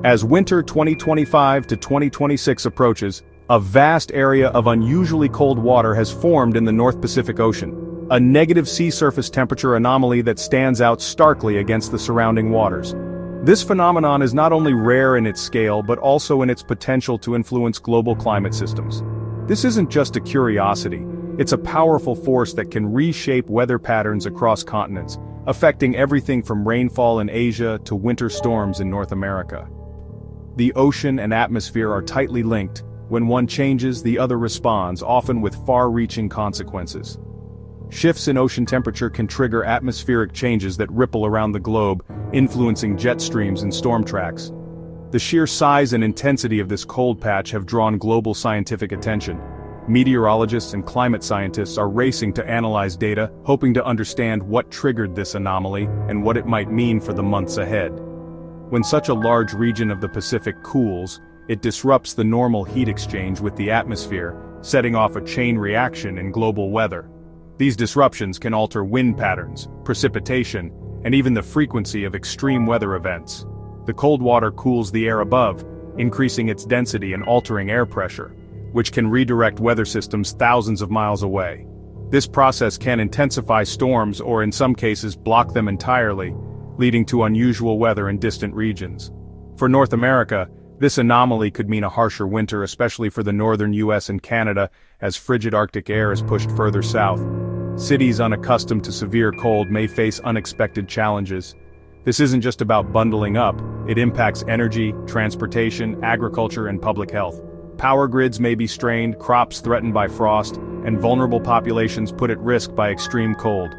As winter 2025 to 2026 approaches, a vast area of unusually cold water has formed in the North Pacific Ocean, a negative sea surface temperature anomaly that stands out starkly against the surrounding waters. This phenomenon is not only rare in its scale but also in its potential to influence global climate systems. This isn't just a curiosity, it's a powerful force that can reshape weather patterns across continents, affecting everything from rainfall in Asia to winter storms in North America. The ocean and atmosphere are tightly linked. When one changes, the other responds, often with far-reaching consequences. Shifts in ocean temperature can trigger atmospheric changes that ripple around the globe, influencing jet streams and storm tracks. The sheer size and intensity of this cold patch have drawn global scientific attention. Meteorologists and climate scientists are racing to analyze data, hoping to understand what triggered this anomaly and what it might mean for the months ahead. When such a large region of the Pacific cools, it disrupts the normal heat exchange with the atmosphere, setting off a chain reaction in global weather. These disruptions can alter wind patterns, precipitation, and even the frequency of extreme weather events. The cold water cools the air above, increasing its density and altering air pressure, which can redirect weather systems thousands of miles away. This process can intensify storms or in some cases block them entirely, leading to unusual weather in distant regions. For North America, this anomaly could mean a harsher winter, especially for the northern US and Canada, as frigid Arctic air is pushed further south. Cities unaccustomed to severe cold may face unexpected challenges. This isn't just about bundling up, it impacts energy, transportation, agriculture, and public health. Power grids may be strained, crops threatened by frost, and vulnerable populations put at risk by extreme cold.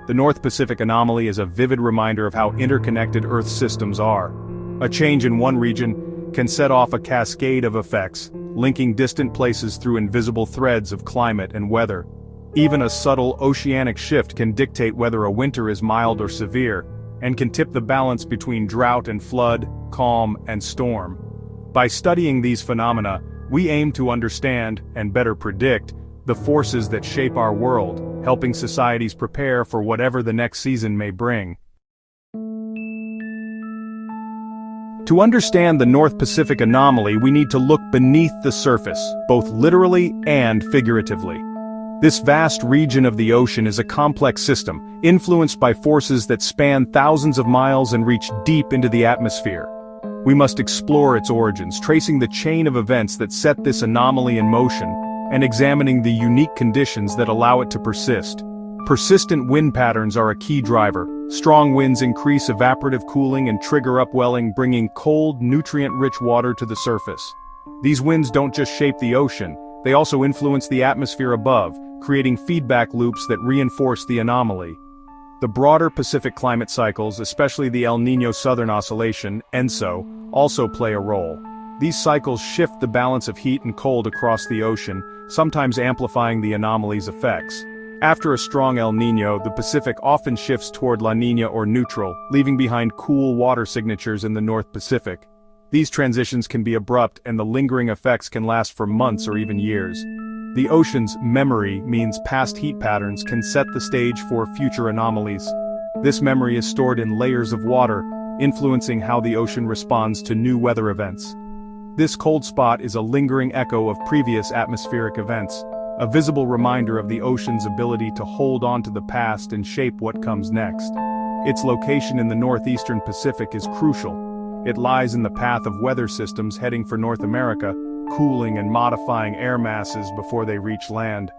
The North Pacific anomaly is a vivid reminder of how interconnected Earth's systems are. A change in one region can set off a cascade of effects, linking distant places through invisible threads of climate and weather. Even a subtle oceanic shift can dictate whether a winter is mild or severe, and can tip the balance between drought and flood, calm and storm. By studying these phenomena, we aim to understand, and better predict, the forces that shape our world, helping societies prepare for whatever the next season may bring. To understand the North Pacific anomaly, we need to look beneath the surface, both literally and figuratively. This vast region of the ocean is a complex system, influenced by forces that span thousands of miles and reach deep into the atmosphere. We must explore its origins, tracing the chain of events that set this anomaly in motion, and examining the unique conditions that allow it to persist. Persistent wind patterns are a key driver. Strong winds increase evaporative cooling and trigger upwelling, bringing cold, nutrient-rich water to the surface. These winds don't just shape the ocean, they also influence the atmosphere above, creating feedback loops that reinforce the anomaly. The broader Pacific climate cycles, especially the El Niño Southern Oscillation, ENSO, also play a role. These cycles shift the balance of heat and cold across the ocean, sometimes amplifying the anomaly's effects. After a strong El Niño, the Pacific often shifts toward La Niña or neutral, leaving behind cool water signatures in the North Pacific. These transitions can be abrupt and the lingering effects can last for months or even years. The ocean's memory means past heat patterns can set the stage for future anomalies. This memory is stored in layers of water, influencing how the ocean responds to new weather events. This cold spot is a lingering echo of previous atmospheric events, a visible reminder of the ocean's ability to hold on to the past and shape what comes next. Its location in the northeastern Pacific is crucial. It lies in the path of weather systems heading for North America, cooling and modifying air masses before they reach land.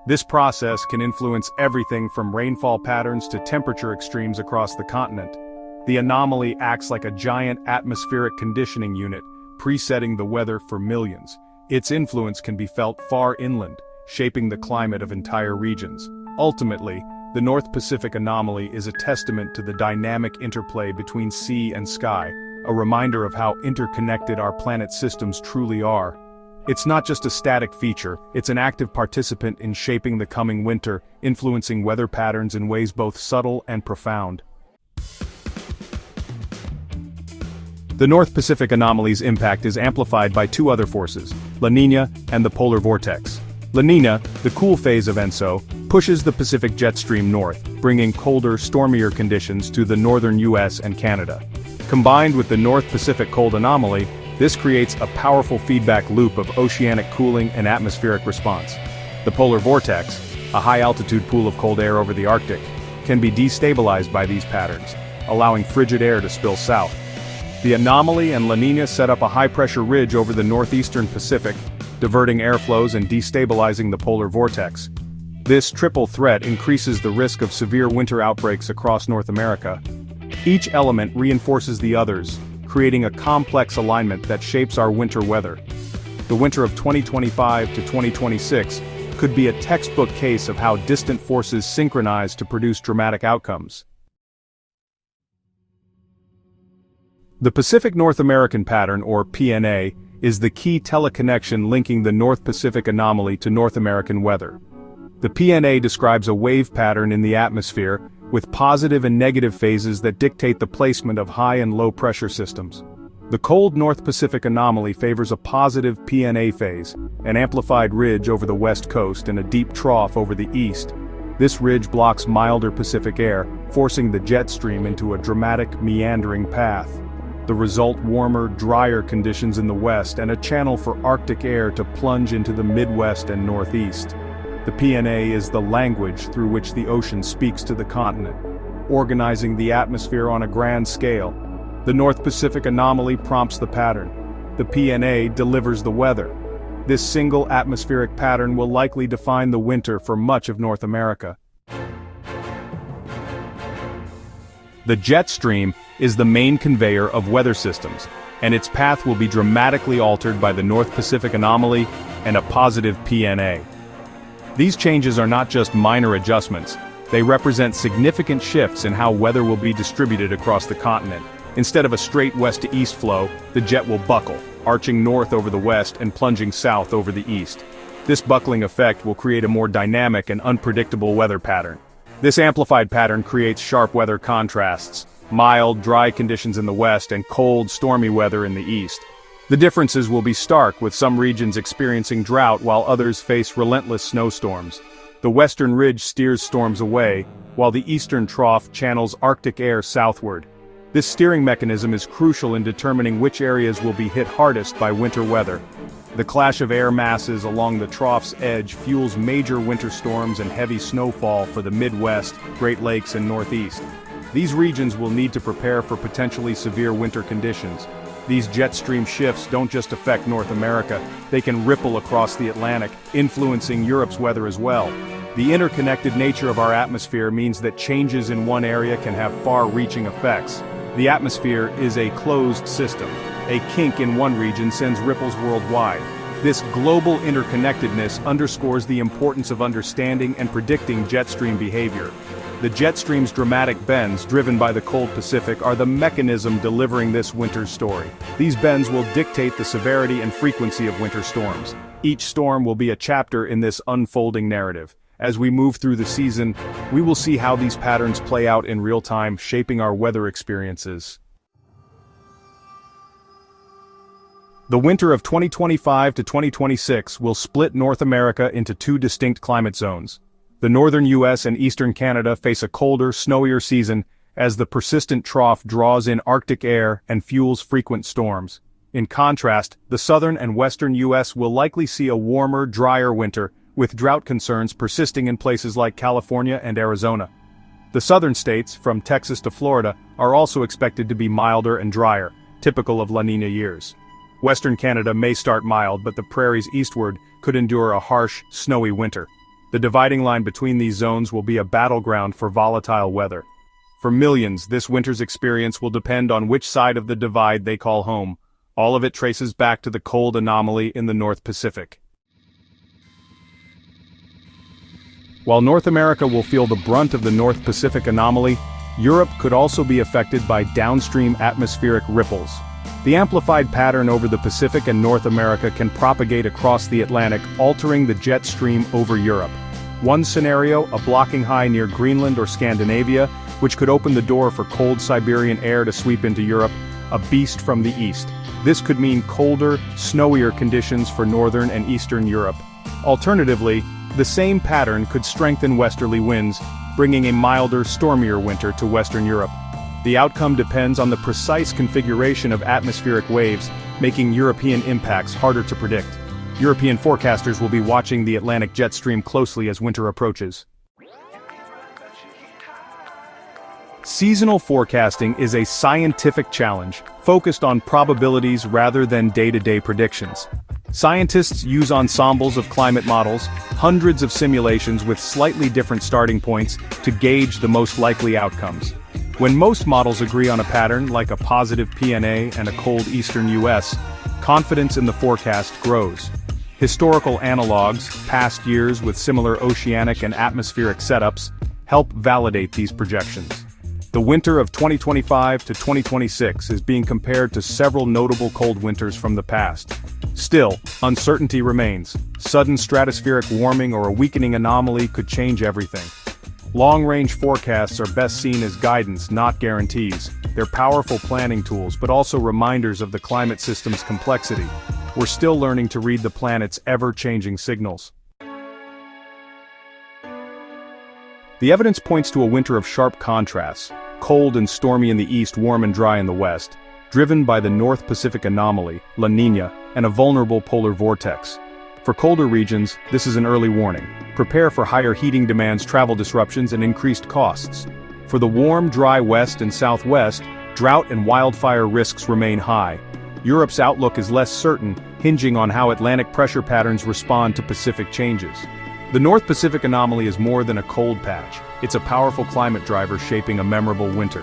This process can influence everything from rainfall patterns to temperature extremes across the continent. The anomaly acts like a giant atmospheric conditioning unit, presetting the weather for millions. Its influence can be felt far inland, shaping the climate of entire regions. Ultimately, the North Pacific anomaly is a testament to the dynamic interplay between sea and sky, a reminder of how interconnected our planet's systems truly are. It's not just a static feature, it's an active participant in shaping the coming winter, influencing weather patterns in ways both subtle and profound. The North Pacific anomaly's impact is amplified by two other forces, La Niña and the Polar Vortex. La Niña, the cool phase of ENSO, pushes the Pacific jet stream north, bringing colder, stormier conditions to the northern US and Canada. Combined with the North Pacific cold anomaly, this creates a powerful feedback loop of oceanic cooling and atmospheric response. The polar vortex, a high-altitude pool of cold air over the Arctic, can be destabilized by these patterns, allowing frigid air to spill south. The anomaly and La Niña set up a high-pressure ridge over the northeastern Pacific, diverting airflows and destabilizing the polar vortex. This triple threat increases the risk of severe winter outbreaks across North America. Each element reinforces the others, creating a complex alignment that shapes our winter weather. The winter of 2025 to 2026 could be a textbook case of how distant forces synchronize to produce dramatic outcomes. The Pacific North American Pattern, or PNA, is the key teleconnection linking the North Pacific anomaly to North American weather. The PNA describes a wave pattern in the atmosphere, with positive and negative phases that dictate the placement of high and low pressure systems. The cold North Pacific anomaly favors a positive PNA phase, an amplified ridge over the west coast and a deep trough over the east. This ridge blocks milder Pacific air, forcing the jet stream into a dramatic, meandering path. The result: warmer, drier conditions in the west and a channel for Arctic air to plunge into the Midwest and Northeast. The PNA is the language through which the ocean speaks to the continent, organizing the atmosphere on a grand scale. The North Pacific anomaly prompts the pattern. The PNA delivers the weather. This single atmospheric pattern will likely define the winter for much of North America. The jet stream is the main conveyor of weather systems, and its path will be dramatically altered by the North Pacific anomaly and a positive PNA. These changes are not just minor adjustments, they represent significant shifts in how weather will be distributed across the continent. Instead of a straight west to east flow, the jet will buckle, arching north over the west and plunging south over the east. This buckling effect will create a more dynamic and unpredictable weather pattern. This amplified pattern creates sharp weather contrasts: mild, dry conditions in the west and cold, stormy weather in the east. The differences will be stark, with some regions experiencing drought while others face relentless snowstorms. The western ridge steers storms away, while the eastern trough channels Arctic air southward. This steering mechanism is crucial in determining which areas will be hit hardest by winter weather. The clash of air masses along the trough's edge fuels major winter storms and heavy snowfall for the Midwest, Great Lakes and Northeast. These regions will need to prepare for potentially severe winter conditions. These jet stream shifts don't just affect North America, they can ripple across the Atlantic, influencing Europe's weather as well. The interconnected nature of our atmosphere means that changes in one area can have far-reaching effects. The atmosphere is a closed system. A kink in one region sends ripples worldwide. This global interconnectedness underscores the importance of understanding and predicting jet stream behavior. The jet stream's dramatic bends, driven by the cold Pacific, are the mechanism delivering this winter's story. These bends will dictate the severity and frequency of winter storms. Each storm will be a chapter in this unfolding narrative. As we move through the season, we will see how these patterns play out in real time, shaping our weather experiences. The winter of 2025 to 2026 will split North America into two distinct climate zones. The northern U.S. and eastern Canada face a colder, snowier season as the persistent trough draws in Arctic air and fuels frequent storms. In contrast, the southern and western U.S. will likely see a warmer, drier winter, with drought concerns persisting in places like California and Arizona. The southern states, from Texas to Florida, are also expected to be milder and drier, typical of La Niña years. Western Canada may start mild, but the prairies eastward could endure a harsh, snowy winter. The dividing line between these zones will be a battleground for volatile weather. For millions, this winter's experience will depend on which side of the divide they call home. All of it traces back to the cold anomaly in the North Pacific. While North America will feel the brunt of the North Pacific anomaly, Europe could also be affected by downstream atmospheric ripples. The amplified pattern over the Pacific and North America can propagate across the Atlantic, altering the jet stream over Europe. One scenario, a blocking high near Greenland or Scandinavia, which could open the door for cold Siberian air to sweep into Europe, a beast from the east. This could mean colder, snowier conditions for northern and eastern Europe. Alternatively, the same pattern could strengthen westerly winds, bringing a milder, stormier winter to Western Europe. The outcome depends on the precise configuration of atmospheric waves, making European impacts harder to predict. European forecasters will be watching the Atlantic jet stream closely as winter approaches. Seasonal forecasting is a scientific challenge, focused on probabilities rather than day-to-day predictions. Scientists use ensembles of climate models, hundreds of simulations with slightly different starting points, to gauge the most likely outcomes. When most models agree on a pattern, like a positive PNA and a cold eastern US, confidence in the forecast grows. Historical analogs, past years with similar oceanic and atmospheric setups, help validate these projections. The winter of 2025 to 2026 is being compared to several notable cold winters from the past. Still, uncertainty remains. Sudden stratospheric warming or a weakening anomaly could change everything. Long-range forecasts are best seen as guidance, not guarantees. They're powerful planning tools, but also reminders of the climate system's complexity. We're still learning to read the planet's ever-changing signals. The evidence points to a winter of sharp contrasts, cold and stormy in the east, warm and dry in the west, driven by the North Pacific anomaly, La Niña, and a vulnerable polar vortex. For colder regions, this is an early warning. Prepare for higher heating demands, travel disruptions, and increased costs. For the warm, dry west and southwest, drought and wildfire risks remain high. Europe's outlook is less certain, hinging on how Atlantic pressure patterns respond to Pacific changes. The North Pacific anomaly is more than a cold patch. It's a powerful climate driver shaping a memorable winter.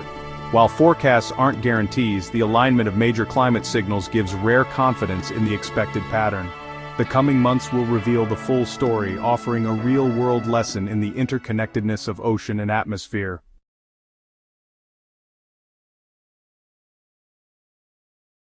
While forecasts aren't guarantees, the alignment of major climate signals gives rare confidence in the expected pattern. The coming months will reveal the full story, offering a real-world lesson in the interconnectedness of ocean and atmosphere.